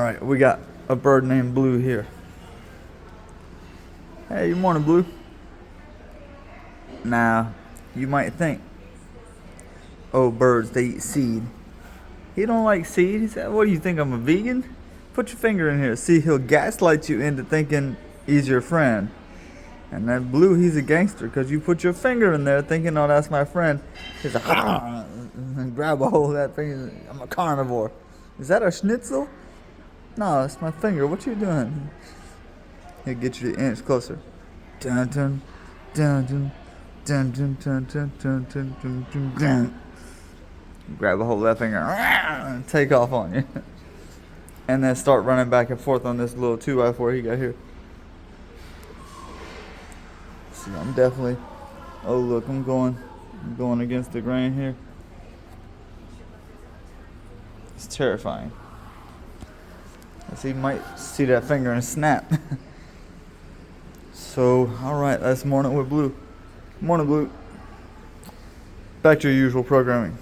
Alright, we got a bird named Blue here. Hey, good morning, Blue. Now, you might think, oh, birds, they eat seed. He don't like seed. He said, what do you think, I'm a vegan? Put your finger in here. See, he'll gaslight you into thinking he's your friend. And that Blue, he's a gangster because you put your finger in there thinking, oh, that's my friend. He's like, and grab a hold of that finger. I'm a carnivore. Is that a schnitzel? No, it's my finger. What you doing? He'll get you the inch closer. Dun dun dun dun dun dun dun dun dun dun dun dun dun. Grab a hold of that finger and take off on you. And then start running back and forth on this little 2x4 he got here. See, I'm definitely, oh look, I'm going against the grain here. It's terrifying. He might see that finger and snap. So, alright, that's Morning with Blue. Morning, Blue. Back to your usual programming.